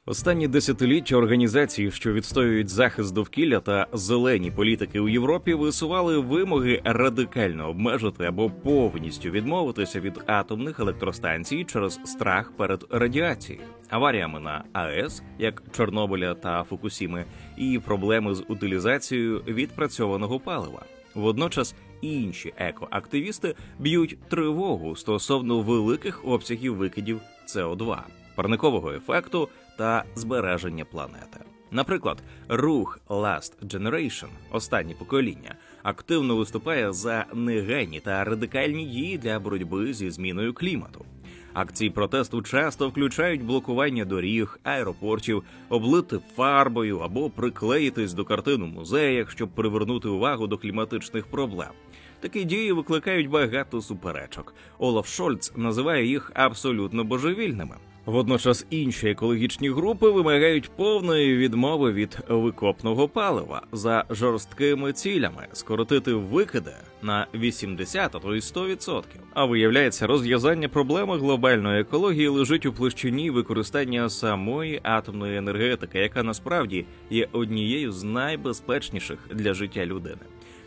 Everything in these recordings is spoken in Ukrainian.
Останні десятиліття організації, що відстоюють захист довкілля та зелені політики у Європі, висували вимоги радикально обмежити або повністю відмовитися від атомних електростанцій через страх перед радіацією, аваріями на АЕС, як Чорнобиля та Фукусіми, і проблеми з утилізацією відпрацьованого палива. Водночас інші екоактивісти б'ють тривогу стосовно великих обсягів викидів СО2, парникового ефекту та збереження планети. Наприклад, рух Last Generation – останнє покоління активно виступає за негайні та радикальні дії для боротьби зі зміною клімату. Акції протесту часто включають блокування доріг, аеропортів, облити фарбою або приклеїтись до картин у музеях, щоб привернути увагу до кліматичних проблем. Такі дії викликають багато суперечок. Олаф Шольц називає їх абсолютно божевільними. Водночас інші екологічні групи вимагають повної відмови від викопного палива за жорсткими цілями скоротити викиди на 80, а то й 100%. А виявляється, розв'язання проблеми глобальної екології лежить у площині використання самої атомної енергетики, яка насправді є однією з найбезпечніших для життя людини.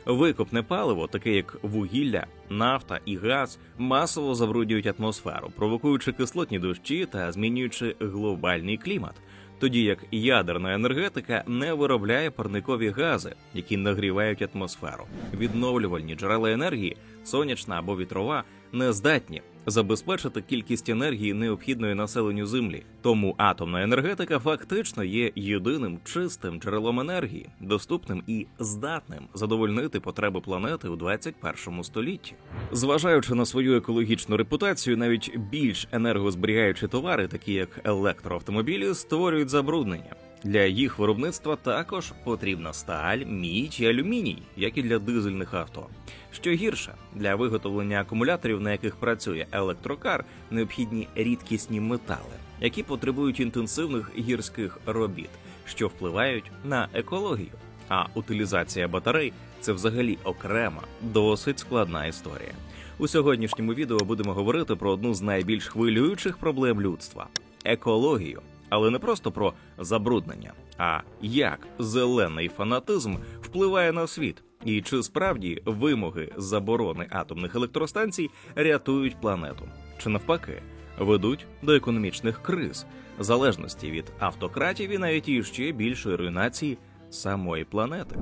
Викопне паливо, таке як вугілля, нафта і газ, масово забруднюють атмосферу, провокуючи кислотні дощі та змінюючи глобальний клімат. Тоді як ядерна енергетика не виробляє парникові гази, які нагрівають атмосферу. Відновлювальні джерела енергії, сонячна або вітрова, не здатні забезпечити кількість енергії, необхідної населенню Землі. Тому атомна енергетика фактично є єдиним чистим джерелом енергії, доступним і здатним задовольнити потреби планети у 21 столітті. Зважаючи на свою екологічну репутацію, навіть більш енергозберігаючі товари, такі як електроавтомобілі, створюють забруднення. Для їх виробництва також потрібна сталь, мідь і алюміній, як і для дизельних авто. Що гірше, для виготовлення акумуляторів, на яких працює електрокар, необхідні рідкісні метали, які потребують інтенсивних гірських робіт, що впливають на екологію. А утилізація батарей – це взагалі окрема, досить складна історія. У сьогоднішньому відео будемо говорити про одну з найбільш хвилюючих проблем людства – екологію. Але не просто про забруднення, а як зелений фанатизм впливає на світ. І чи справді вимоги заборони атомних електростанцій рятують планету? Чи навпаки, ведуть до економічних криз, залежності від автократів і навіть іще більшої руйнації самої планети?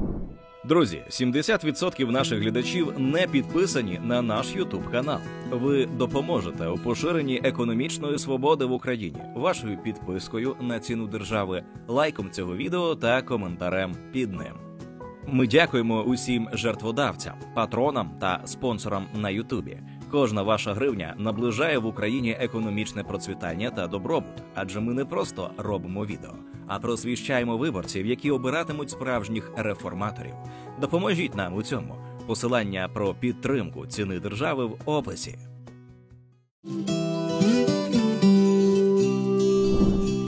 Друзі, 70% наших глядачів не підписані на наш YouTube-канал. Ви допоможете у поширенні економічної свободи в Україні вашою підпискою на ціну держави, лайком цього відео та коментарем під ним. Ми дякуємо усім жертводавцям, патронам та спонсорам на Ютубі. Кожна ваша гривня наближає в Україні економічне процвітання та добробут, адже ми не просто робимо відео, а просвіщаємо виборців, які обиратимуть справжніх реформаторів. Допоможіть нам у цьому. Посилання про підтримку ціни держави в описі.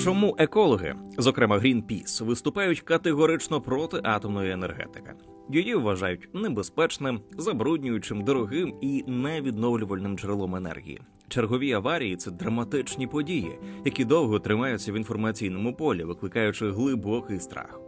Чому екологи, зокрема Greenpeace, виступають категорично проти атомної енергетики? Її вважають небезпечним, забруднюючим, дорогим і невідновлювальним джерелом енергії. Чергові аварії – це драматичні події, які довго тримаються в інформаційному полі, викликаючи глибокий страх.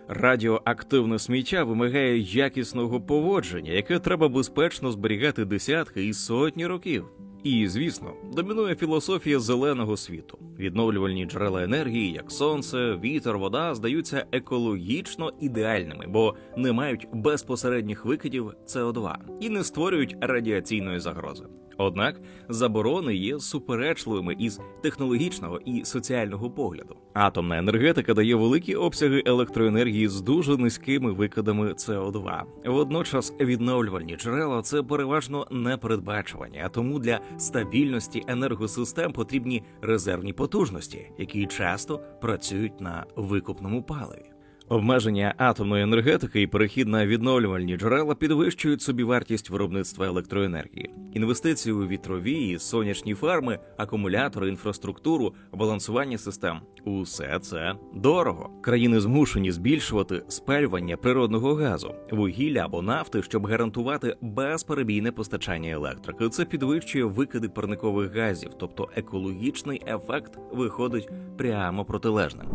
Радіоактивне сміття вимагає якісного поводження, яке треба безпечно зберігати десятки і сотні років. І, звісно, домінує філософія зеленого світу. Відновлювальні джерела енергії, як сонце, вітер, вода, здаються екологічно ідеальними, бо не мають безпосередніх викидів СО2 і не створюють радіаційної загрози. Однак заборони є суперечливими із технологічного і соціального погляду. Атомна енергетика дає великі обсяги електроенергії з дуже низькими викидами СО2. Водночас відновлювальні джерела – це переважно непередбачувані, а тому для стабільності енергосистем потрібні резервні потужності, які часто працюють на викопному паливі. Обмеження атомної енергетики і перехід на відновлювальні джерела підвищують собівартість виробництва електроенергії. Інвестиції у вітрові і сонячні ферми, акумулятори, інфраструктуру, балансування систем – усе це дорого. Країни змушені збільшувати спалювання природного газу, вугілля або нафти, щоб гарантувати безперебійне постачання електрики. Це підвищує викиди парникових газів, тобто екологічний ефект виходить прямо протилежним.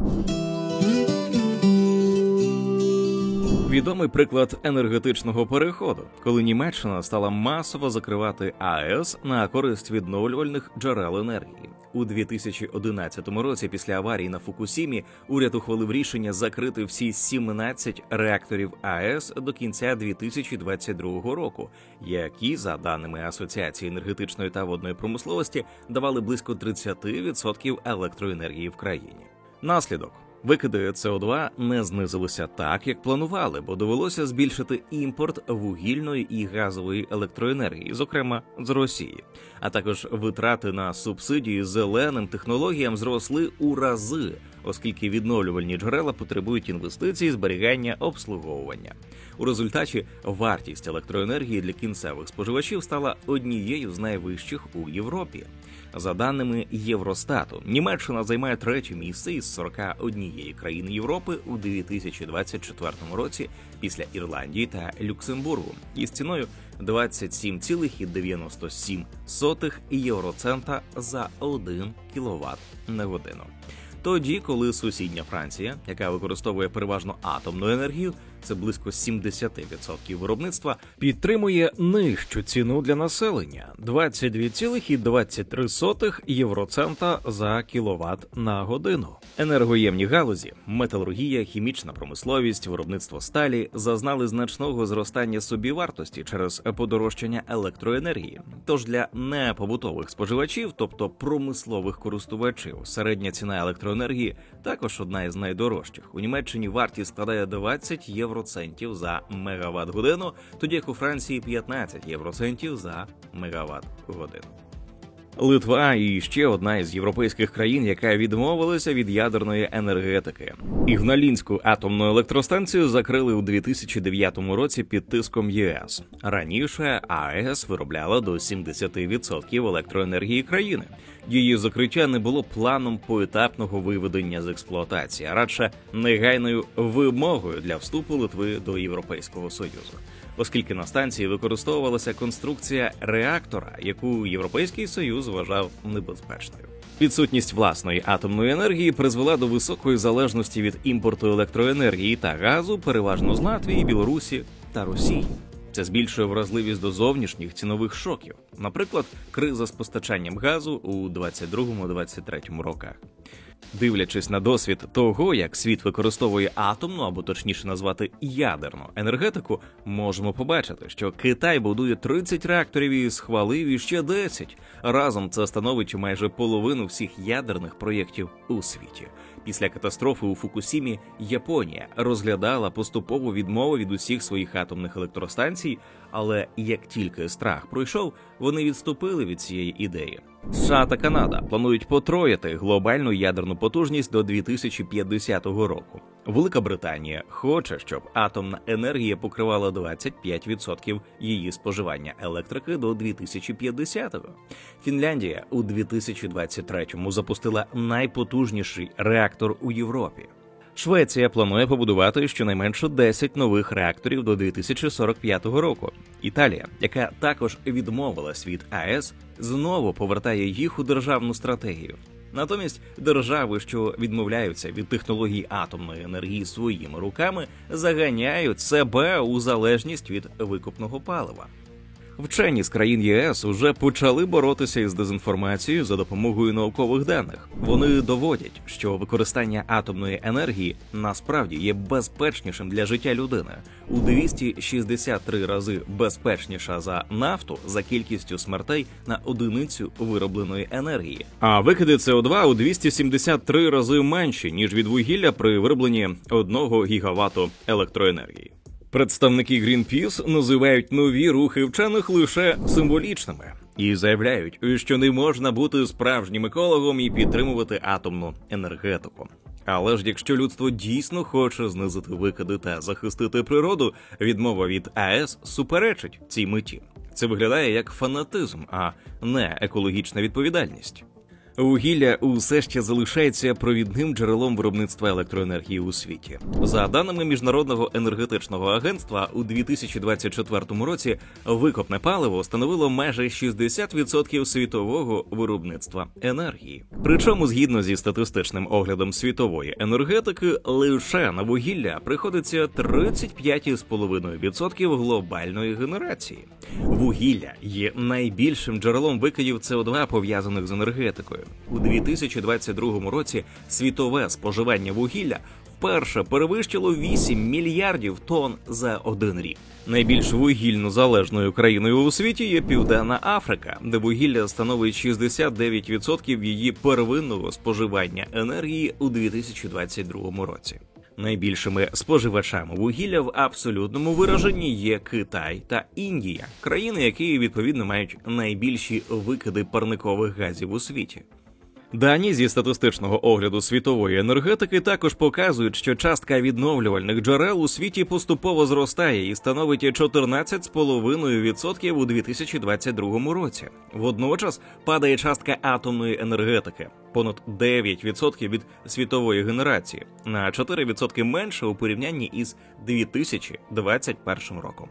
Відомий приклад енергетичного переходу, коли Німеччина стала масово закривати АЕС на користь відновлювальних джерел енергії. У 2011 році після аварії на Фукусімі уряд ухвалив рішення закрити всі 17 реакторів АЕС до кінця 2022 року, які, за даними Асоціації енергетичної та водної промисловості, давали близько 30% електроенергії в країні. Наслідок. Викиди СО2 не знизилися так, як планували, бо довелося збільшити імпорт вугільної і газової електроенергії, зокрема з Росії. А також витрати на субсидії зеленим технологіям зросли у рази, оскільки відновлювальні джерела потребують інвестицій, зберігання, обслуговування. У результаті вартість електроенергії для кінцевих споживачів стала однією з найвищих у Європі. За даними Євростату, Німеччина займає третє місце із 41 країни Європи у 2024 році після Ірландії та Люксембургу із ціною 27,97 євроцента за 1 кВт на годину. Тоді, коли сусідня Франція, яка використовує переважно атомну енергію, це близько 70% виробництва, підтримує нижчу ціну для населення – 22,23 євроцента за кіловат на годину. Енергоємні галузі – металургія, хімічна промисловість, виробництво сталі – зазнали значного зростання собівартості через подорожчання електроенергії. Тож для непобутових споживачів, тобто промислових користувачів, середня ціна електроенергії також одна із найдорожчих. У Німеччині вартість складає 20 євроцентів за мегаватт-годину, тоді як у Франції 15 євроцентів за мегаватт-годину. Литва і ще одна із європейських країн, яка відмовилася від ядерної енергетики. Ігналінську атомну електростанцію закрили у 2009 році під тиском ЄС. Раніше АЕС виробляла до 70% електроенергії країни. Її закриття не було планом поетапного виведення з експлуатації, а радше негайною вимогою для вступу Литви до Європейського Союзу. Оскільки на станції використовувалася конструкція реактора, яку Європейський Союз вважав небезпечною. Відсутність власної атомної енергії призвела до високої залежності від імпорту електроенергії та газу, переважно з Латвії, Білорусі та Росії. Це збільшує вразливість до зовнішніх цінових шоків, наприклад, криза з постачанням газу у 22-23 роках. Дивлячись на досвід того, як світ використовує атомну, або точніше назвати ядерну енергетику, можемо побачити, що Китай будує 30 реакторів і схвалив іще 10. Разом це становить майже половину всіх ядерних проєктів у світі. Після катастрофи у Фукусімі Японія розглядала поступову відмову від усіх своїх атомних електростанцій, але як тільки страх пройшов, вони відступили від цієї ідеї. США та Канада планують потроїти глобальну ядерну потужність до 2050 року. Велика Британія хоче, щоб атомна енергія покривала 25% її споживання електрики до 2050-го. Фінляндія у 2023-му запустила найпотужніший реактор уЄвропі. Швеція планує побудувати щонайменше 10 нових реакторів до 2045 року. Італія, яка також відмовилась від АЕС, знову повертає їх у державну стратегію. Натомість держави, що відмовляються від технологій атомної енергії своїми руками, заганяють себе у залежність від викопного палива. Вчені з країн ЄС уже почали боротися із дезінформацією за допомогою наукових даних. Вони доводять, що використання атомної енергії насправді є безпечнішим для життя людини. У 263 рази безпечніша за нафту за кількістю смертей на одиницю виробленої енергії. А викиди СО2 у 273 рази менші, ніж від вугілля при виробленні 1 гігавату електроенергії. Представники Greenpeace називають нові рухи вчених лише символічними і заявляють, що не можна бути справжнім екологом і підтримувати атомну енергетику. Але ж якщо людство дійсно хоче знизити викиди та захистити природу, відмова від АЕС суперечить цій меті. Це виглядає як фанатизм, а не екологічна відповідальність. Вугілля усе ще залишається провідним джерелом виробництва електроенергії у світі. За даними Міжнародного енергетичного агентства, у 2024 році викопне паливо становило майже 60% світового виробництва енергії. Причому, згідно зі статистичним оглядом світової енергетики, лише на вугілля приходиться 35,5% глобальної генерації. Вугілля є найбільшим джерелом викидів СО2, пов'язаних з енергетикою. У 2022 році світове споживання вугілля вперше перевищило 8 мільярдів тонн за один рік. Найбільш вугільно залежною країною у світі є Південна Африка, де вугілля становить 69% її первинного споживання енергії у 2022 році. Найбільшими споживачами вугілля в абсолютному вираженні є Китай та Індія, країни, які відповідно мають найбільші викиди парникових газів у світі. Дані зі статистичного огляду світової енергетики також показують, що частка відновлювальних джерел у світі поступово зростає і становить 14,5% у 2022 році. Водночас падає частка атомної енергетики – понад 9% від світової генерації, на 4% менше у порівнянні із 2021 роком.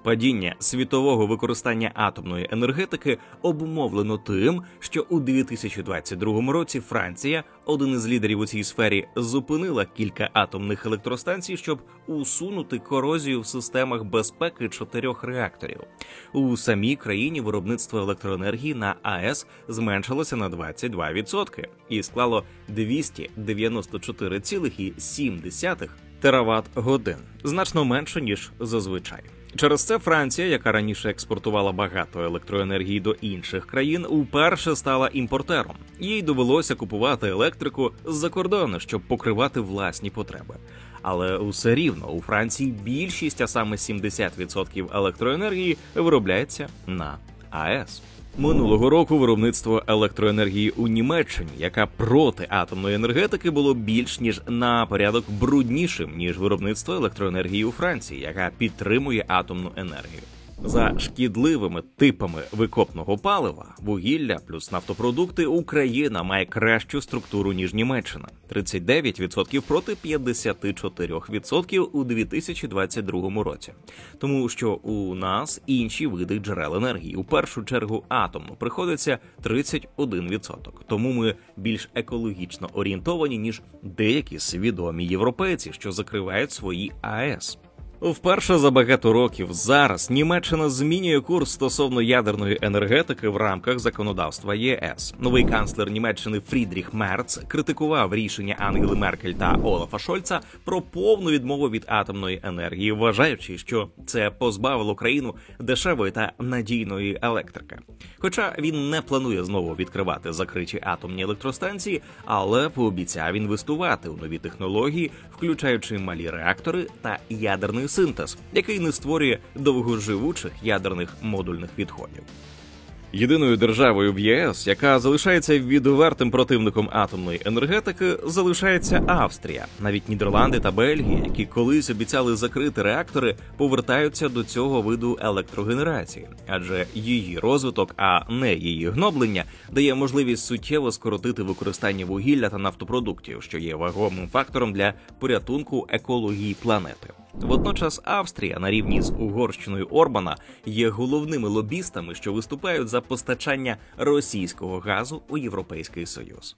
Падіння світового використання атомної енергетики обумовлено тим, що у 2022 році Франція, один із лідерів у цій сфері, зупинила кілька атомних електростанцій, щоб усунути корозію в системах безпеки 4 реакторів. У самій країні виробництво електроенергії на АЕС зменшилося на 22% і склало 294,7 тераватт-годин, значно менше, ніж зазвичай. Через це Франція, яка раніше експортувала багато електроенергії до інших країн, уперше стала імпортером. Їй довелося купувати електрику з-за кордону, щоб покривати власні потреби. Але усе рівно у Франції більшість, а саме 70% електроенергії, виробляється на АЕС. Минулого року виробництво електроенергії у Німеччині, яка проти атомної енергетики, було більш ніж на порядок бруднішим, ніж виробництво електроенергії у Франції, яка підтримує атомну енергію. За шкідливими типами викопного палива, вугілля плюс нафтопродукти, Україна має кращу структуру, ніж Німеччина – 39% проти 54% у 2022 році. Тому що у нас інші види джерел енергії, у першу чергу атомну, приходиться 31%. Тому ми більш екологічно орієнтовані, ніж деякі свідомі європейці, що закривають свої АЕС. Вперше за багато років зараз Німеччина змінює курс стосовно ядерної енергетики в рамках законодавства ЄС. Новий канцлер Німеччини Фрідріх Мерц критикував рішення Ангели Меркель та Олафа Шольца про повну відмову від атомної енергії, вважаючи, що це позбавило країну дешевої та надійної електрики. Хоча він не планує знову відкривати закриті атомні електростанції, але пообіцяв інвестувати у нові технології, включаючи малі реактори та ядерний синтез, який не створює довгоживучих ядерних модульних відходів. Єдиною державою в ЄС, яка залишається відвертим противником атомної енергетики, залишається Австрія. Навіть Нідерланди та Бельгія, які колись обіцяли закрити реактори, повертаються до цього виду електрогенерації. Адже її розвиток, а не її гноблення, дає можливість суттєво скоротити використання вугілля та нафтопродуктів, що є вагомим фактором для порятунку екології планети. Водночас Австрія на рівні з Угорщиною Орбана є головними лобістами, що виступають за постачання російського газу у Європейський Союз.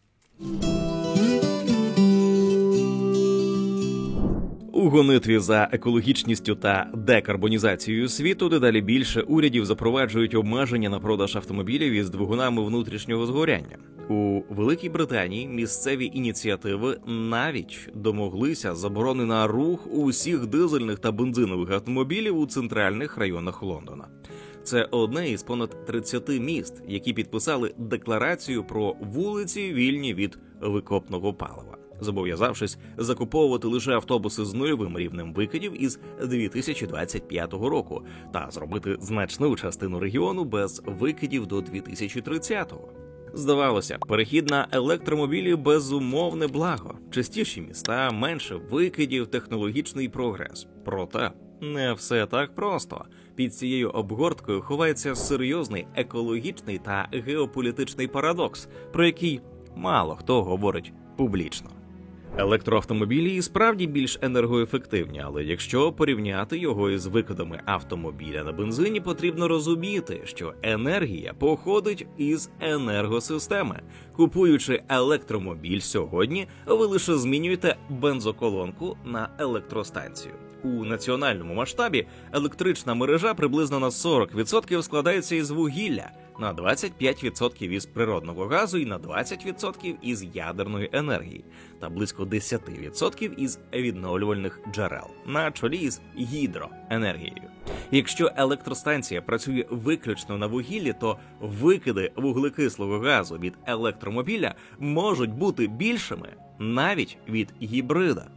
У гонитві за екологічністю та декарбонізацією світу дедалі більше урядів запроваджують обмеження на продаж автомобілів із двигунами внутрішнього згоряння. У Великій Британії місцеві ініціативи навіть домоглися заборони на рух усіх дизельних та бензинових автомобілів у центральних районах Лондона. Це одне із понад 30 міст, які підписали декларацію про вулиці, вільні від викопного палива, зобов'язавшись закуповувати лише автобуси з нульовим рівнем викидів із 2025 року та зробити значну частину регіону без викидів до 2030-го. Здавалося, перехід на електромобілі – безумовне благо. Чистіші міста, менше викидів, технологічний прогрес. Проте, не все так просто. Під цією обгорткою ховається серйозний екологічний та геополітичний парадокс, про який мало хто говорить публічно. Електроавтомобілі і справді більш енергоефективні, але якщо порівняти його із викидами автомобіля на бензині, потрібно розуміти, що енергія походить із енергосистеми. Купуючи електромобіль сьогодні, ви лише змінюєте бензоколонку на електростанцію. У національному масштабі електрична мережа приблизно на 40% складається із вугілля, на 25% із природного газу і на 20% із ядерної енергії, та близько 10% із відновлювальних джерел, на чолі із гідроенергією. Якщо електростанція працює виключно на вугіллі, то викиди вуглекислого газу від електромобіля можуть бути більшими навіть від гібрида.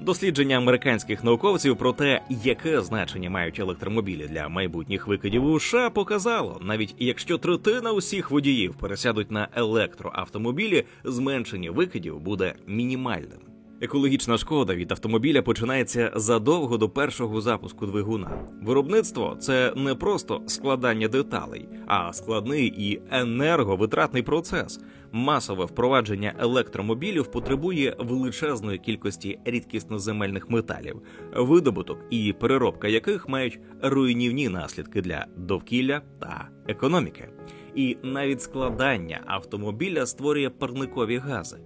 Дослідження американських науковців про те, яке значення мають електромобілі для майбутніх викидів у США, показало, навіть якщо третина усіх водіїв пересядуть на електроавтомобілі, зменшення викидів буде мінімальним. Екологічна шкода від автомобіля починається задовго до першого запуску двигуна. Виробництво – це не просто складання деталей, а складний і енерговитратний процес. Масове впровадження електромобілів потребує величезної кількості рідкісноземельних металів, видобуток і переробка яких мають руйнівні наслідки для довкілля та економіки. І навіть складання автомобіля створює парникові гази.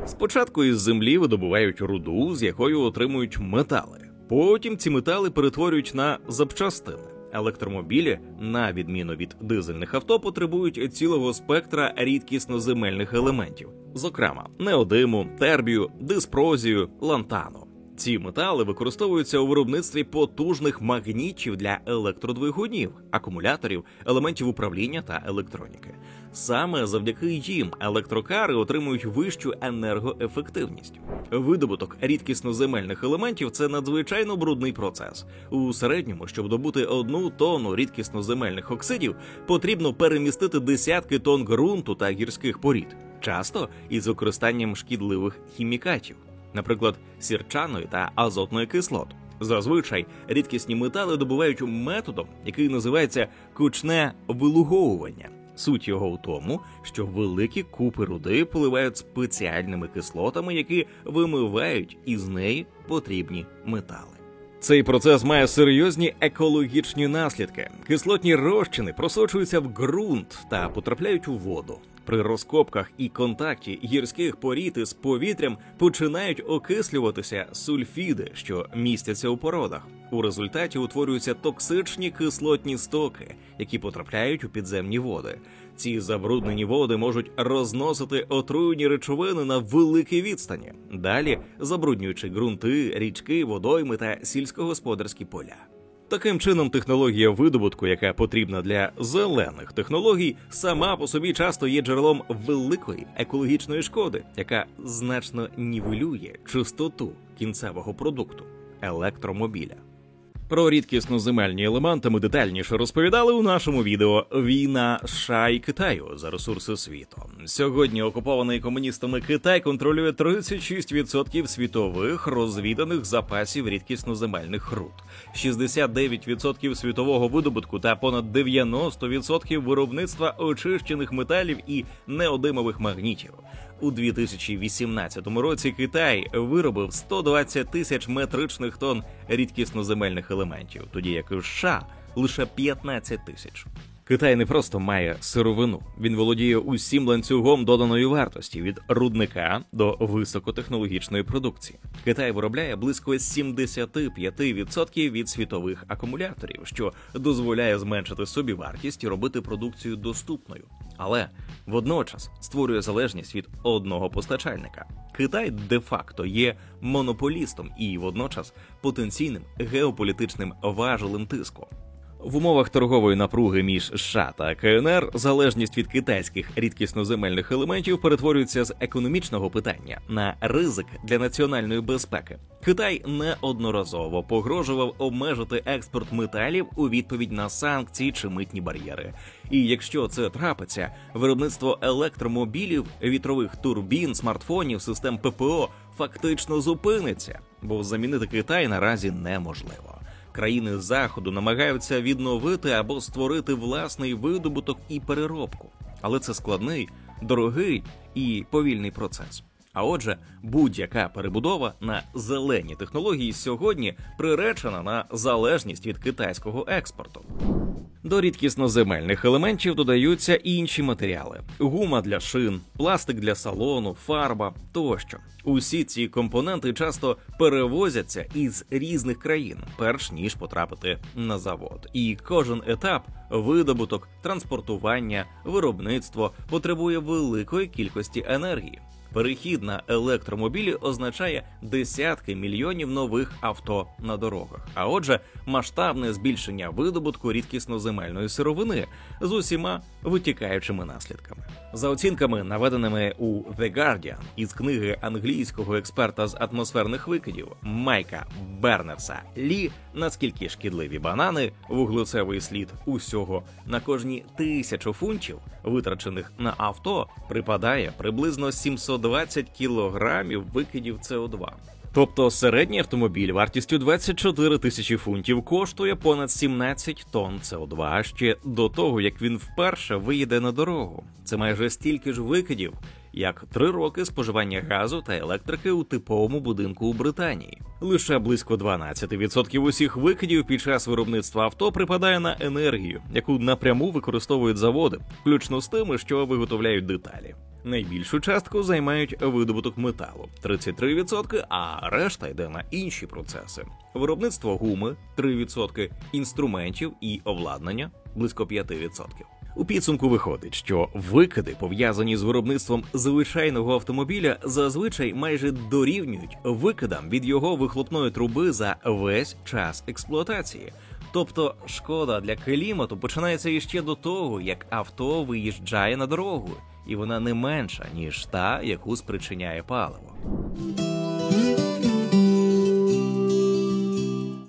Спочатку із землі видобувають руду, з якою отримують метали. Потім ці метали перетворюють на запчастини. Електромобілі, на відміну від дизельних авто, потребують цілого спектра рідкісноземельних елементів. Зокрема, неодиму, тербію, диспрозію, лантану. Ці метали використовуються у виробництві потужних магнітів для електродвигунів, акумуляторів, елементів управління та електроніки. Саме завдяки їм електрокари отримують вищу енергоефективність. Видобуток рідкісноземельних елементів – це надзвичайно брудний процес. У середньому, щоб добути 1 тонну рідкісноземельних оксидів, потрібно перемістити десятки тонн ґрунту та гірських порід, часто із використанням шкідливих хімікатів, наприклад, сірчаної та азотної кислот. Зазвичай рідкісні метали добувають методом, який називається кучне вилуговування. Суть його у тому, що великі купи руди поливають спеціальними кислотами, які вимивають із неї потрібні метали. Цей процес має серйозні екологічні наслідки. Кислотні розчини просочуються в ґрунт та потрапляють у воду. При розкопках і контакті гірських порід із повітрям починають окислюватися сульфіди, що містяться у породах. У результаті утворюються токсичні кислотні стоки, які потрапляють у підземні води. Ці забруднені води можуть розносити отруйні речовини на великій відстані, далі забруднюючи ґрунти, річки, водойми та сільськогосподарські поля. Таким чином, технологія видобутку, яка потрібна для зелених технологій, сама по собі часто є джерелом великої екологічної шкоди, яка значно нівелює чистоту кінцевого продукту – електромобіля. Про рідкісноземельні елементи ми детальніше розповідали у нашому відео «Війна США і Китаю за ресурси світу». Сьогодні окупований комуністами Китай контролює 36% світових розвіданих запасів рідкісноземельних руд, 69% світового видобутку та понад 90% виробництва очищених металів і неодимових магнітів. У 2018 році Китай виробив 120 тисяч метричних тонн рідкісноземельних елементів, тоді як у США лише 15 тисяч. Китай не просто має сировину, він володіє усім ланцюгом доданої вартості від рудника до високотехнологічної продукції. Китай виробляє близько 75% від світових акумуляторів, що дозволяє зменшити собівартість і робити продукцію доступною. Але водночас створює залежність від одного постачальника. Китай де-факто є монополістом і водночас потенційним геополітичним важелем тиску. В умовах торгової напруги між США та КНР залежність від китайських рідкісноземельних елементів перетворюється з економічного питання на ризик для національної безпеки. Китай неодноразово погрожував обмежити експорт металів у відповідь на санкції чи митні бар'єри. І якщо це трапиться, виробництво електромобілів, вітрових турбін, смартфонів, систем ППО фактично зупиниться, бо замінити Китай наразі неможливо. Країни Заходу намагаються відновити або створити власний видобуток і переробку. Але це складний, дорогий і повільний процес. А отже, будь-яка перебудова на зелені технології сьогодні приречена на залежність від китайського експорту. До рідкісноземельних елементів додаються інші матеріали – гума для шин, пластик для салону, фарба тощо. Усі ці компоненти часто перевозяться із різних країн, перш ніж потрапити на завод. І кожен етап – видобуток, транспортування, виробництво – потребує великої кількості енергії. Перехід на електромобілі означає десятки мільйонів нових авто на дорогах. А отже, масштабне збільшення видобутку рідкісноземельної сировини з усіма витікаючими наслідками. За оцінками, наведеними у The Guardian із книги англійського експерта з атмосферних викидів Майка Бернерса Лі, наскільки шкідливі банани, вуглецевий слід усього на кожні 1000 фунтів, витрачених на авто, припадає приблизно 720 кілограмів викидів СО2. Тобто середній автомобіль вартістю 24 тисячі фунтів коштує понад 17 тонн СО2 ще до того, як він вперше виїде на дорогу. Це майже стільки ж викидів, як 3 роки споживання газу та електрики у типовому будинку у Британії. Лише близько 12% усіх викидів під час виробництва авто припадає на енергію, яку напряму використовують заводи, включно з тими, що виготовляють деталі. Найбільшу частку займають видобуток металу – 33%, а решта йде на інші процеси. Виробництво гуми – 3%, інструментів і обладнання – близько 5%. У підсумку виходить, що викиди, пов'язані з виробництвом звичайного автомобіля, зазвичай майже дорівнюють викидам від його вихлопної труби за весь час експлуатації. Тобто шкода для клімату починається іще до того, як авто виїжджає на дорогу, і вона не менша, ніж та, яку спричиняє паливо.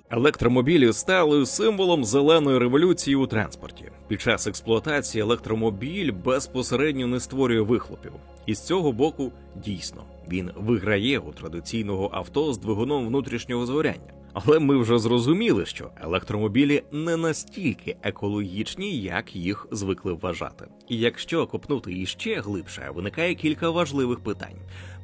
Електромобілі стали символом зеленої революції у транспорті. Під час експлуатації електромобіль безпосередньо не створює вихлопів. І з цього боку, дійсно, він виграє у традиційного авто з двигуном внутрішнього згоряння. Але ми вже зрозуміли, що електромобілі не настільки екологічні, як їх звикли вважати. І якщо копнути іще глибше, виникає кілька важливих питань.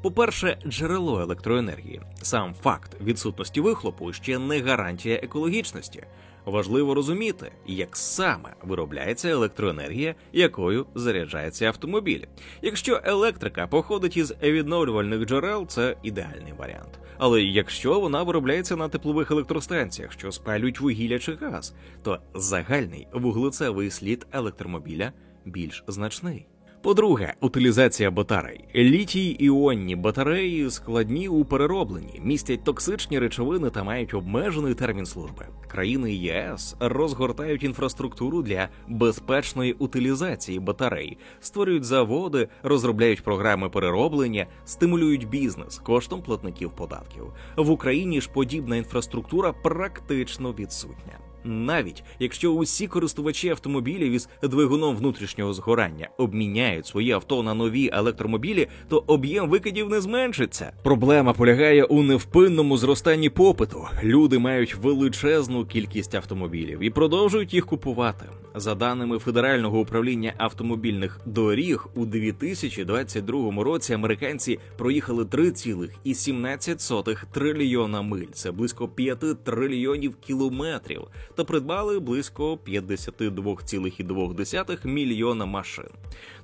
По-перше, джерело електроенергії. Сам факт відсутності вихлопу ще не гарантія екологічності. Важливо розуміти, як саме виробляється електроенергія, якою заряджається автомобіль. Якщо електрика походить із відновлювальних джерел, це ідеальний варіант. Але якщо вона виробляється на теплових електростанціях, що спалюють вугілля чи газ, то загальний вуглецевий слід електромобіля більш значний. По-друге, утилізація батарей. Літій-іонні батареї складні у переробленні, містять токсичні речовини та мають обмежений термін служби. Країни ЄС розгортають інфраструктуру для безпечної утилізації батарей, створюють заводи, розробляють програми перероблення, стимулюють бізнес коштом платників податків. В Україні ж подібна інфраструктура практично відсутня. Навіть якщо усі користувачі автомобілів із двигуном внутрішнього згорання обміняють свої авто на нові електромобілі, то об'єм викидів не зменшиться. Проблема полягає у невпинному зростанні попиту. Люди мають величезну кількість автомобілів і продовжують їх купувати. За даними Федерального управління автомобільних доріг, у 2022 році американці проїхали 3,17 трильйона миль, це близько 5 трильйонів кілометрів, та придбали близько 52,2 мільйона машин,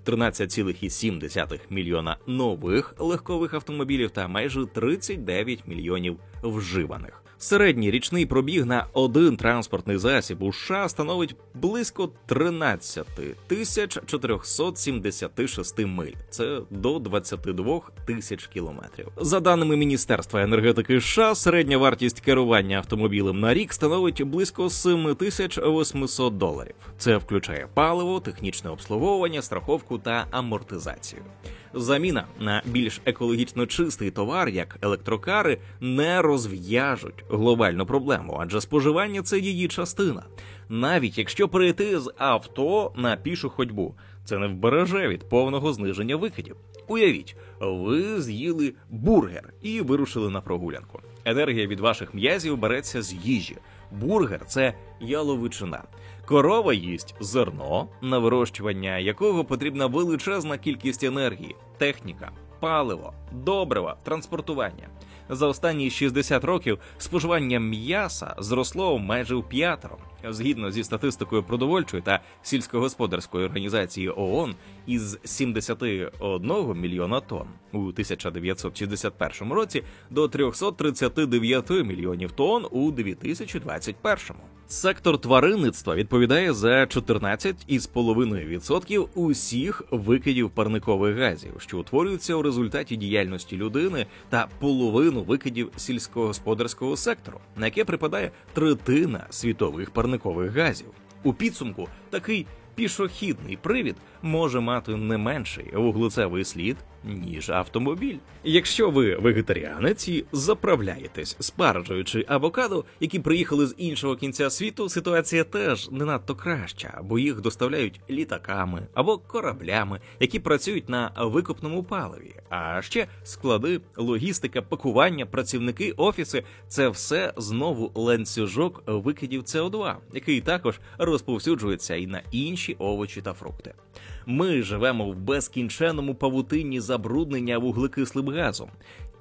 13,7 мільйона нових легкових автомобілів та майже 39 мільйонів вживаних. Середній річний пробіг на один транспортний засіб у США становить близько 13 476 миль. Це до 22 тисяч кілометрів. За даними Міністерства енергетики США, середня вартість керування автомобілем на рік становить близько $7800. Це включає паливо, технічне обслуговування, страховку та амортизацію. Заміна на більш екологічно чистий товар, як електрокари, не розв'яжуть глобальну проблему, адже споживання – це її частина. Навіть якщо перейти з авто на пішу ходьбу, це не вбереже від повного зниження викидів. Уявіть, ви з'їли бургер і вирушили на прогулянку. Енергія від ваших м'язів береться з їжі. Бургер – це яловичина. Корова їсть зерно, на вирощування якого потрібна величезна кількість енергії, техніка, паливо, добрива, транспортування. За останні 60 років споживання м'яса зросло майже вп'ятеро. Згідно зі статистикою продовольчої та сільськогосподарської організації ООН, із 71 мільйона тонн у 1961 році до 339 мільйонів тонн у 2021. Сектор тваринництва відповідає за 14,5% усіх викидів парникових газів, що утворюються у результаті діяльності людини, та половину викидів сільськогосподарського сектору, на яке припадає третина світових парникових газів. У підсумку такий пішохідний привід може мати не менший вуглецевий слід, ніж автомобіль. Якщо ви вегетаріанець і заправляєтесь спаржею авокадо, які приїхали з іншого кінця світу, ситуація теж не надто краща, бо їх доставляють літаками або кораблями, які працюють на викопному паливі. А ще склади, логістика, пакування, працівники, офіси – це все знову ланцюжок викидів СО2, який також розповсюджується і на інші овочі та фрукти. Ми живемо в безкінченному павутинні забруднення вуглекислим газом.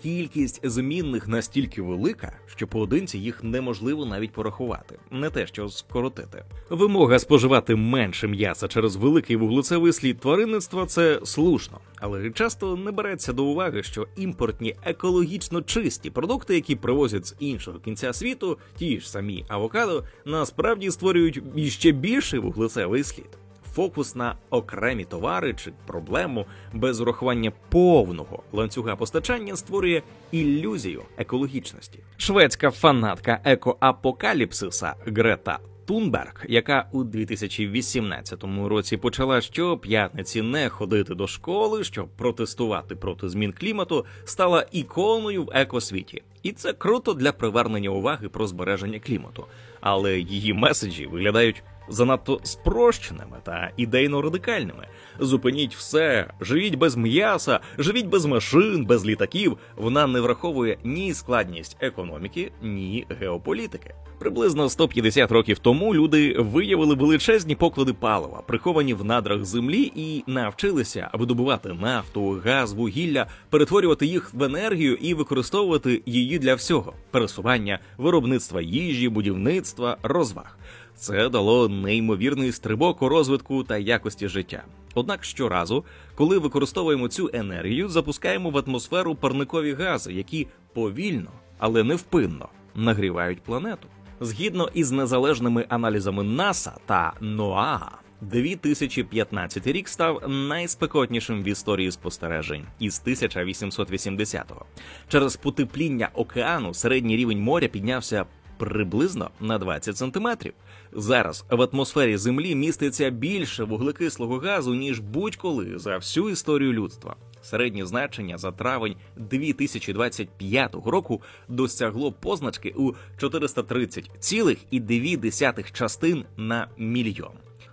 Кількість змінних настільки велика, що поодинці їх неможливо навіть порахувати, не те що скоротити. Вимога споживати менше м'яса через великий вуглецевий слід тваринництва – це слушно, але часто не береться до уваги, що імпортні екологічно чисті продукти, які привозять з іншого кінця світу, ті ж самі авокадо, насправді створюють іще більший вуглецевий слід. Фокус на окремі товари чи проблему без урахування повного ланцюга постачання створює ілюзію екологічності. Шведська фанатка екоапокаліпсиса Грета Тунберг, яка у 2018 році почала щоп'ятниці не ходити до школи, щоб протестувати проти змін клімату, стала іконою в екосвіті. І це круто для привернення уваги про збереження клімату. Але її меседжі виглядають занадто спрощеними та ідейно-радикальними. Зупиніть все, живіть без м'яса, живіть без машин, без літаків. Вона не враховує ні складність економіки, ні геополітики. Приблизно 150 років тому люди виявили величезні поклади палива, приховані в надрах землі, і навчилися видобувати нафту, газ, вугілля, перетворювати їх в енергію і використовувати її для всього – пересування, виробництва їжі, будівництва, розваг. Це дало неймовірний стрибок у розвитку та якості життя. Однак щоразу, коли використовуємо цю енергію, запускаємо в атмосферу парникові гази, які повільно, але невпинно нагрівають планету. Згідно із незалежними аналізами НАСА та НОАА, 2015 рік став найспекотнішим в історії спостережень із 1880-го. Через потепління океану середній рівень моря піднявся приблизно на 20 сантиметрів. Зараз в атмосфері Землі міститься більше вуглекислого газу, ніж будь-коли за всю історію людства. Середнє значення за травень 2025 року досягло позначки у 430,2 частин на мільйон.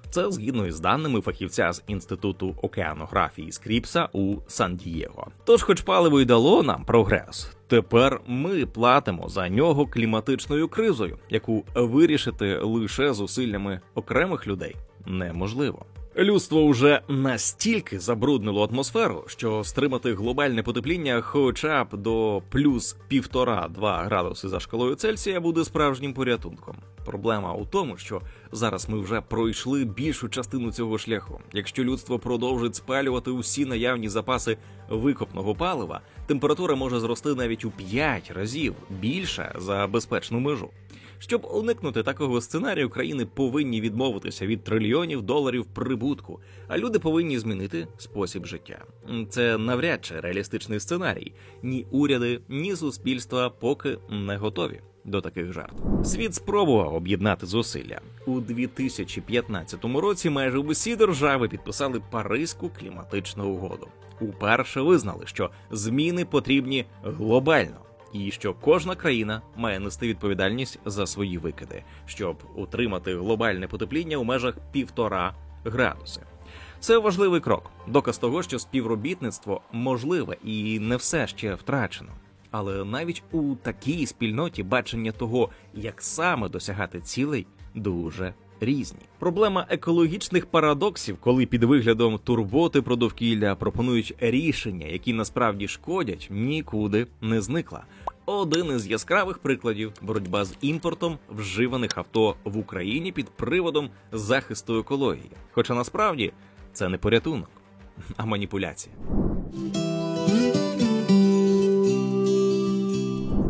Це згідно із даними фахівця з Інституту океанографії Скріпса у Сан-Дієго. Тож, хоч паливо й дало нам прогрес, тепер ми платимо за нього кліматичною кризою, яку вирішити лише зусиллями окремих людей неможливо. Людство вже настільки забруднило атмосферу, що стримати глобальне потепління хоча б до плюс 1,5-2 градуси за шкалою Цельсія буде справжнім порятунком. Проблема проблема у тому, що зараз ми вже пройшли більшу частину цього шляху. Якщо людство продовжить спалювати усі наявні запаси викопного палива, температура може зрости навіть у 5 разів більше за безпечну межу. Щоб уникнути такого сценарію, країни повинні відмовитися від трильйонів доларів прибутку, а люди повинні змінити спосіб життя. Це навряд чи реалістичний сценарій. Ні уряди, ні суспільства поки не готові до таких жертв. Світ спробував об'єднати зусилля. У 2015 році майже усі держави підписали Паризьку кліматичну угоду. Уперше визнали, що зміни потрібні глобально. І що кожна країна має нести відповідальність за свої викиди, щоб утримати глобальне потепління у межах 1,5 градуси. Це важливий крок, доказ того, що співробітництво можливе і не все ще втрачено. Але навіть у такій спільноті бачення того, як саме досягати цілей, дуже різні. Проблема екологічних парадоксів, коли під виглядом турботи про довкілля пропонують рішення, які насправді шкодять, нікуди не зникла. Один із яскравих прикладів – боротьба з імпортом вживаних авто в Україні під приводом захисту екології. Хоча насправді це не порятунок, а маніпуляція.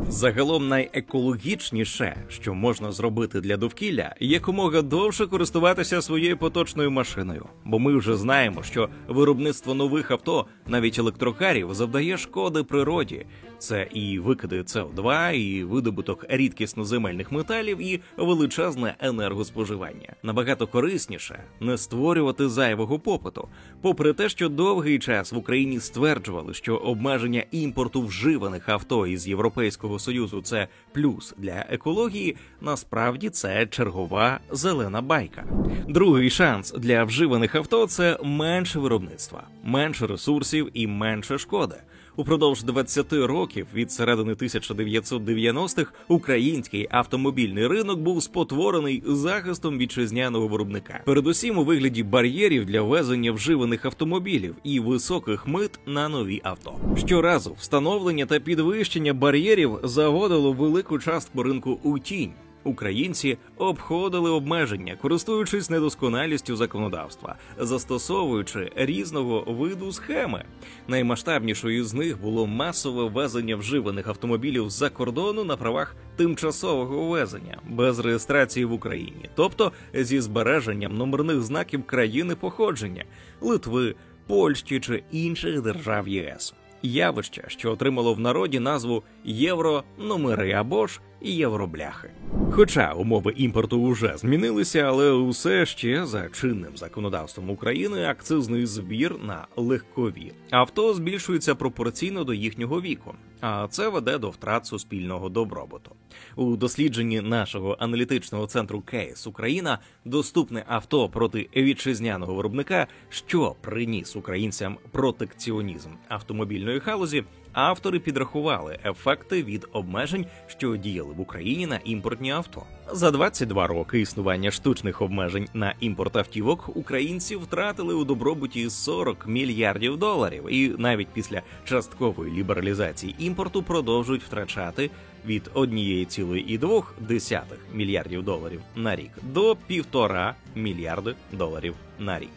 Загалом найекологічніше, що можна зробити для довкілля, якомога довше користуватися своєю поточною машиною. Бо ми вже знаємо, що виробництво нових авто, навіть електрокарів, завдає шкоди природі. Це і викиди СО2, і видобуток рідкісноземельних металів, і величезне енергоспоживання. Набагато корисніше не створювати зайвого попиту. Попри те, що довгий час в Україні стверджували, що обмеження імпорту вживаних авто із Європейського Союзу – це плюс для екології, насправді це чергова зелена байка. Другий шанс для вживаних авто – це менше виробництва, менше ресурсів і менше шкоди. Упродовж 20 років від середини 1990-х український автомобільний ринок був спотворений захистом вітчизняного виробника. Передусім у вигляді бар'єрів для ввезення вживаних автомобілів і високих мит на нові авто. Щоразу встановлення та підвищення бар'єрів заводило велику частку ринку у тінь. Українці обходили обмеження, користуючись недосконалістю законодавства, застосовуючи різного виду схеми. Наймасштабнішою з них було масове ввезення вживаних автомобілів з-за кордону на правах тимчасового ввезення, без реєстрації в Україні, тобто зі збереженням номерних знаків країни походження – Литви, Польщі чи інших держав ЄС. Явище, що отримало в народі назву «єврономери» або ж «євробляхи». Хоча умови імпорту вже змінилися, але усе ще за чинним законодавством України акцизний збір на легкові авто збільшується пропорційно до їхнього віку, а це веде до втрат суспільного добробуту. У дослідженні нашого аналітичного центру «Кейс Україна» доступне авто проти вітчизняного виробника, що приніс українцям протекціонізм автомобільної галузі, автори підрахували ефекти від обмежень, що діяли в Україні на імпортні авто. За 22 роки існування штучних обмежень на імпорт автівок українці втратили у добробуті 40 мільярдів доларів і навіть після часткової лібералізації імпорту продовжують втрачати від 1,2 мільярдів доларів на рік до 1,5 мільярди доларів на рік.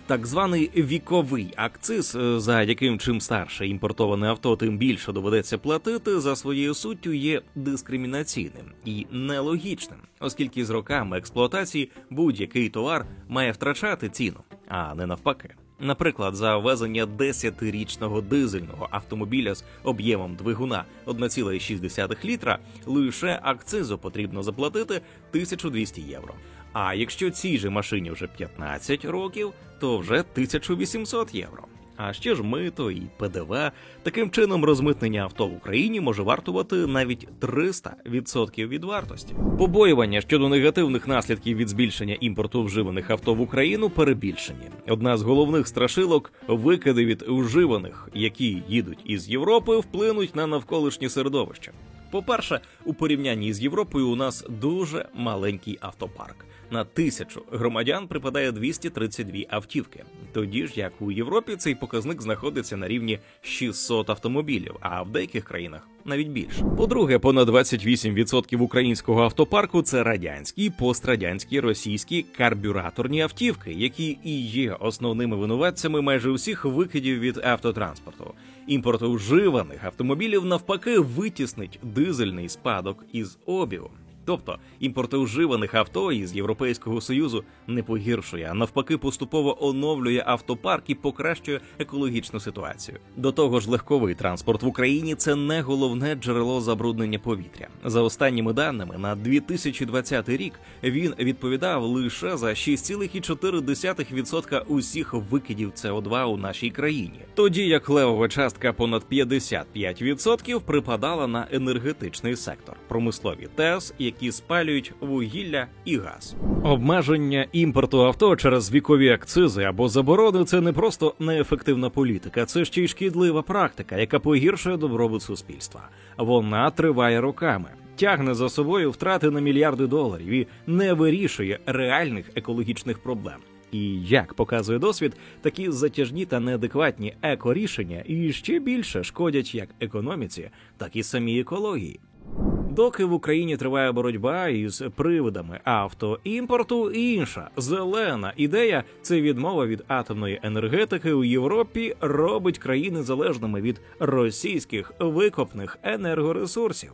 Так званий віковий акциз, за яким чим старше імпортоване авто, тим більше доведеться платити, за своєю суттю є дискримінаційним і нелогічним, оскільки з роками експлуатації будь-який товар має втрачати ціну, а не навпаки. Наприклад, за ввезення 10-річного дизельного автомобіля з об'ємом двигуна 1,6 літра лише акцизу потрібно заплатити 1200 євро. А якщо цій же машині вже 15 років, то вже 1800 євро. А ще ж мито і ПДВ. Таким чином, розмитнення авто в Україні може вартувати навіть 300% від вартості. Побоювання щодо негативних наслідків від збільшення імпорту вживаних авто в Україну перебільшені. Одна з головних страшилок – викиди від вживаних, які їдуть із Європи, вплинуть на навколишнє середовище. По-перше, у порівнянні з Європою у нас дуже маленький автопарк. На 1000 громадян припадає 232 автівки. Тоді ж, як у Європі, цей показник знаходиться на рівні 600 автомобілів, а в деяких країнах навіть більше. По-друге, понад 28% українського автопарку – це радянські, пострадянські, російські карбюраторні автівки, які і є основними винуватцями майже усіх викидів від автотранспорту. Імпорт вживаних автомобілів навпаки витіснить дизельний спадок із обігу. Тобто імпорт вживаних авто із Європейського Союзу не погіршує, а навпаки поступово оновлює автопарк і покращує екологічну ситуацію. До того ж, легковий транспорт в Україні – це не головне джерело забруднення повітря. За останніми даними, на 2020 рік він відповідав лише за 6,4% усіх викидів СО2 у нашій країні. Тоді як левова частка понад 55% припадала на енергетичний сектор, промислові ТЕС, які спалюють вугілля і газ. Обмеження імпорту авто через вікові акцизи або заборони – це не просто неефективна політика, це ще й шкідлива практика, яка погіршує добробут суспільства. Вона триває роками, тягне за собою втрати на мільярди доларів і не вирішує реальних екологічних проблем. І, як показує досвід, такі затяжні та неадекватні еко-рішення і ще більше шкодять як економіці, так і самій екології. Доки в Україні триває боротьба із привидами автоімпорту, інша, зелена ідея – це відмова від атомної енергетики у Європі робить країни залежними від російських викопних енергоресурсів.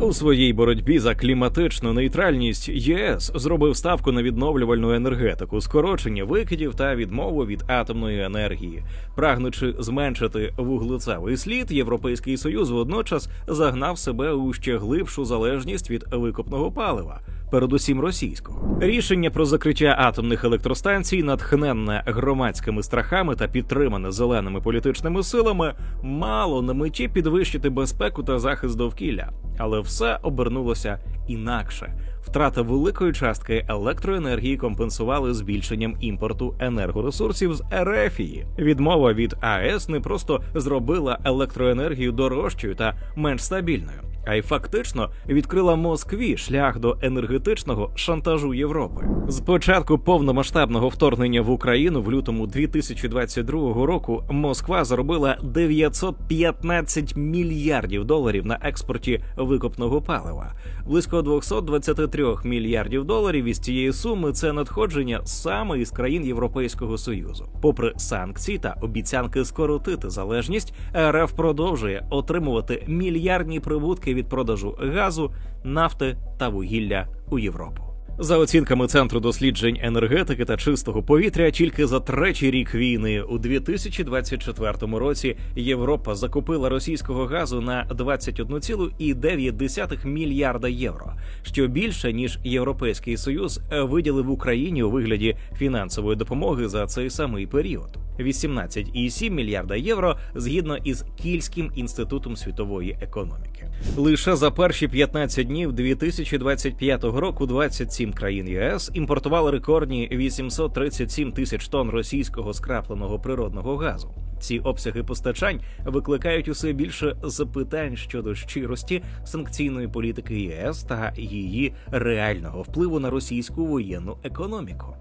У своїй боротьбі за кліматичну нейтральність ЄС зробив ставку на відновлювальну енергетику, скорочення викидів та відмову від атомної енергії. Прагнучи зменшити вуглецевий слід, Європейський Союз водночас загнав себе у ще глибшу залежність від викопного палива, передусім російського. Рішення про закриття атомних електростанцій, натхненне громадськими страхами та підтримане зеленими політичними силами, мало на меті підвищити безпеку та захист довкілля. Але все обернулося інакше. Втрата великої частки електроенергії компенсували збільшенням імпорту енергоресурсів з РФ-ії. Відмова від АЕС не просто зробила електроенергію дорожчою та менш стабільною, а й фактично відкрила Москві шлях до енергетичного шантажу Європи. З початку повномасштабного вторгнення в Україну в лютому 2022 року Москва заробила 915 мільярдів доларів на експорті викопного палива. Близько 223 мільярдів доларів із цієї суми – це надходження саме із країн Європейського Союзу. Попри санкції та обіцянки скоротити залежність, РФ продовжує отримувати мільярдні прибутки від продажу газу, нафти та вугілля у Європу. За оцінками Центру досліджень енергетики та чистого повітря, тільки за третій рік війни у 2024 році Європа закупила російського газу на 21,9 мільярда євро, що більше, ніж Європейський Союз виділив Україні у вигляді фінансової допомоги за цей самий період. 18,7 мільярда євро згідно із Кільським інститутом світової економіки. Лише за перші 15 днів 2025 року 27 країн ЄС імпортували рекордні 837 тисяч тонн російського скрапленого природного газу. Ці обсяги постачань викликають усе більше запитань щодо щирості санкційної політики ЄС та її реального впливу на російську воєнну економіку.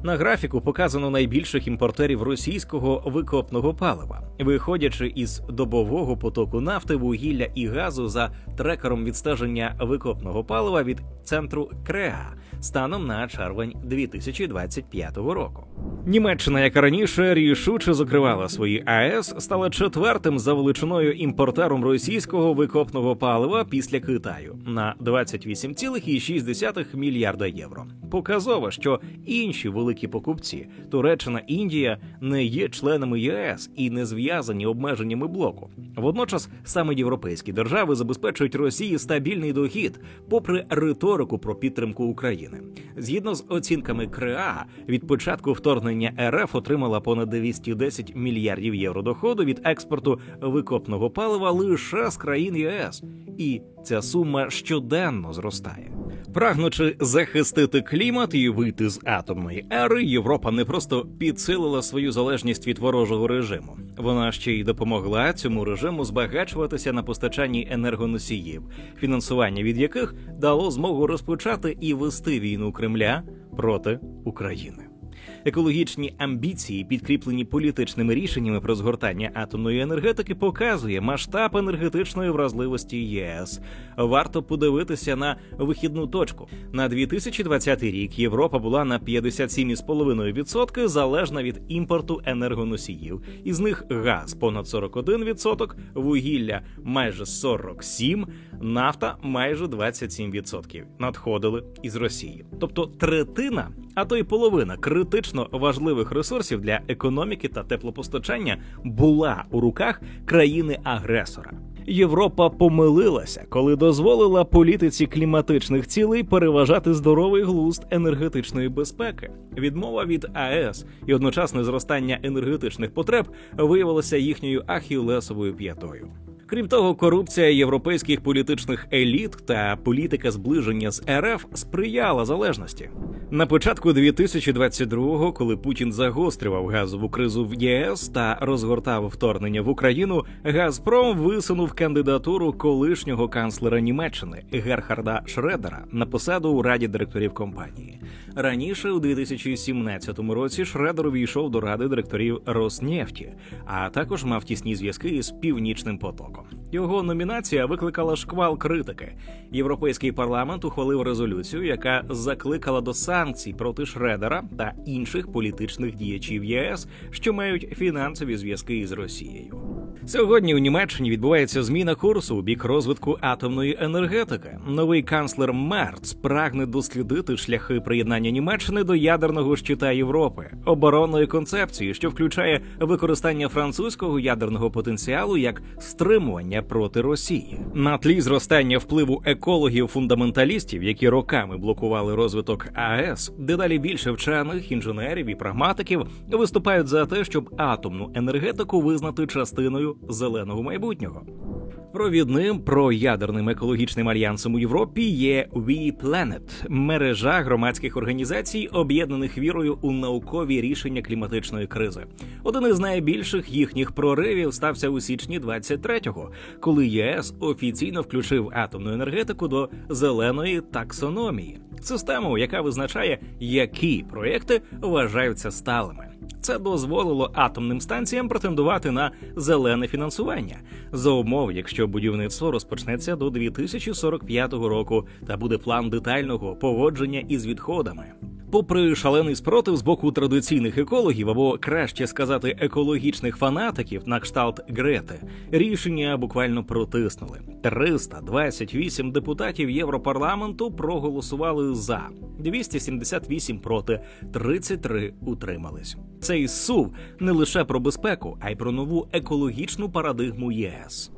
На графіку показано найбільших імпортерів російського викопного палива. Виходячи із добового потоку нафти, вугілля і газу за трекером відстеження викопного палива від центру КРЕА станом на червень 2025 року. Німеччина, яка раніше рішуче закривала свої АЕС, стала четвертим за величиною імпортером російського викопного палива після Китаю на 28,6 мільярда євро. Показово, що інші великі покупці – Туреччина, Індія – не є членами ЄС і не зв'язані обмеженнями блоку. Водночас саме європейські держави забезпечують Росії стабільний дохід, попри риторику про підтримку України. Згідно з оцінками КРЕА, від початку вторгнення РФ отримала понад 210 мільярдів євро доходу від експорту викопного палива лише з країн ЄС. І ця сума щоденно зростає. Прагнучи захистити клімат і вийти з атомної ери, Європа не просто підсилила свою залежність від ворожого режиму. Вона ще й допомогла цьому режиму збагачуватися на постачанні енергоносіїв, фінансування від яких дало змогу розпочати і вести війну Кремля проти України. Екологічні амбіції, підкріплені політичними рішеннями про згортання атомної енергетики, показує масштаб енергетичної вразливості ЄС. Варто подивитися на вихідну точку. На 2020 рік Європа була на 57,5% залежна від імпорту енергоносіїв. Із них газ – понад 41%, вугілля – майже 47%, нафта – майже 27% надходили із Росії. Тобто третина, а то й половина критично важливих ресурсів для економіки та теплопостачання була у руках країни-агресора. Європа помилилася, коли дозволила політиці кліматичних цілей переважати здоровий глузд енергетичної безпеки. Відмова від АЕС і одночасне зростання енергетичних потреб виявилося їхньою ахіллесовою п'ятою. Крім того, корупція європейських політичних еліт та політика зближення з РФ сприяла залежності. На початку 2022-го, коли Путін загострював газову кризу в ЄС та розгортав вторгнення в Україну, «Газпром» висунув кандидатуру колишнього канцлера Німеччини Герхарда Шредера на посаду у раді директорів компанії. Раніше, у 2017 році, Шредер увійшов до ради директорів Роснефті, а також мав тісні зв'язки із Північним потоком. Його номінація викликала шквал критики. Європейський парламент ухвалив резолюцію, яка закликала до санкцій проти Шредера та інших політичних діячів ЄС, що мають фінансові зв'язки із Росією. Сьогодні у Німеччині відбувається зміна курсу у бік розвитку атомної енергетики. Новий канцлер Мерц прагне дослідити шляхи приєднання Німеччини до ядерного щита Європи, оборонної концепції, що включає використання французького ядерного потенціалу як стримування проти Росії. На тлі зростання впливу екологів-фундаменталістів, які роками блокували розвиток АЕС, дедалі більше вчених, інженерів і прагматиків виступають за те, щоб атомну енергетику визнати частиною зеленого майбутнього. Провідним проядерним екологічним альянсом у Європі є We Planet – мережа громадських організацій, об'єднаних вірою у наукові рішення кліматичної кризи. Один із найбільших їхніх проривів стався у січні 23-го, коли ЄС офіційно включив атомну енергетику до зеленої таксономії – систему, яка визначає, які проєкти вважаються сталими. Це дозволило атомним станціям претендувати на зелене фінансування за умов, якщо будівництво розпочнеться до 2045 року та буде план детального поводження із відходами. Попри шалений спротив з боку традиційних екологів, або краще сказати екологічних фанатиків на кшталт Грети, рішення буквально протиснули. 328 депутатів Європарламенту проголосували «за», 278 проти, 33 утримались. Цей сув не лише про безпеку, а й про нову екологічну парадигму ЄС.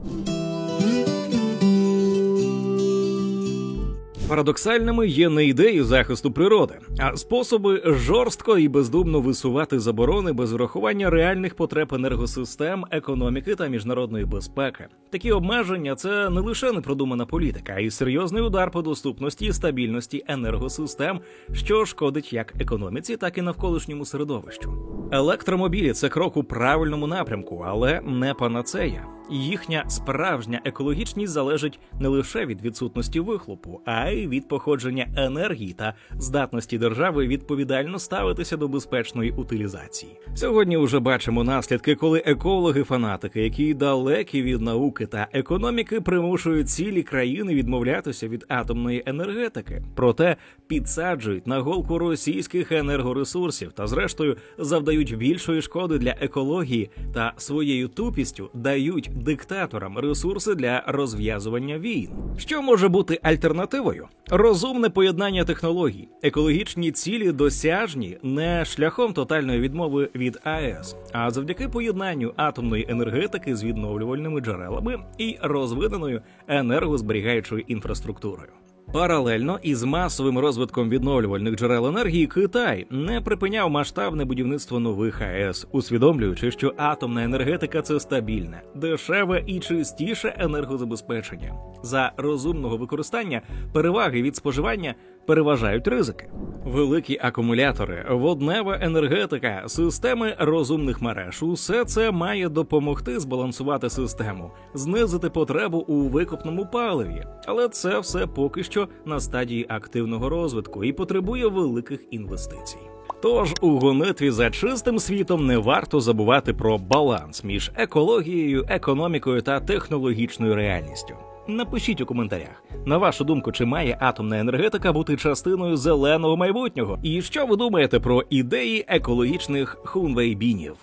Парадоксальними є не ідеї захисту природи, а способи жорстко і бездумно висувати заборони без врахування реальних потреб енергосистем, економіки та міжнародної безпеки. Такі обмеження – це не лише непродумана політика, а й серйозний удар по доступності і стабільності енергосистем, що шкодить як економіці, так і навколишньому середовищу. Електромобілі – це крок у правильному напрямку, але не панацея. Їхня справжня екологічність залежить не лише від відсутності вихлопу, а й від походження енергії та здатності держави відповідально ставитися до безпечної утилізації. Сьогодні вже бачимо наслідки, коли екологи-фанатики, які далекі від науки та економіки, примушують цілі країни відмовлятися від атомної енергетики. Проте підсаджують на голку російських енергоресурсів та, зрештою, завдають більшої шкоди для екології та своєю тупістю дають диктаторам ресурси для розв'язування війн. Що може бути альтернативою? Розумне поєднання технологій. Екологічні цілі досяжні не шляхом тотальної відмови від АЕС, а завдяки поєднанню атомної енергетики з відновлювальними джерелами і розвиненою енергозберігаючою інфраструктурою. Паралельно із масовим розвитком відновлювальних джерел енергії Китай не припиняв масштабне будівництво нових АЕС, усвідомлюючи, що атомна енергетика – це стабільне, дешеве і чистіше енергозабезпечення. За розумного використання переваги від споживання переважають ризики. Великі акумулятори, воднева енергетика, системи розумних мереж – усе це має допомогти збалансувати систему, знизити потребу у викопному паливі. Але це все поки що на стадії активного розвитку і потребує великих інвестицій. Тож у гонитві за чистим світом не варто забувати про баланс між екологією, економікою та технологічною реальністю. Напишіть у коментарях, на вашу думку, чи має атомна енергетика бути частиною зеленого майбутнього? І що ви думаєте про ідеї екологічних хунвейбінів?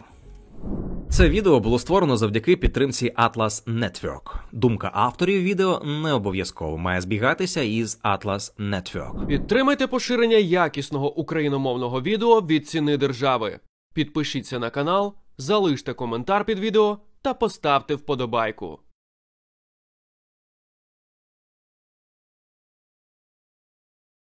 Це відео було створено завдяки підтримці Atlas Network. Думка авторів відео не обов'язково має збігатися із Atlas Network. Підтримайте поширення якісного україномовного відео від ціни держави. Підпишіться на канал, залиште коментар під відео та поставте вподобайку.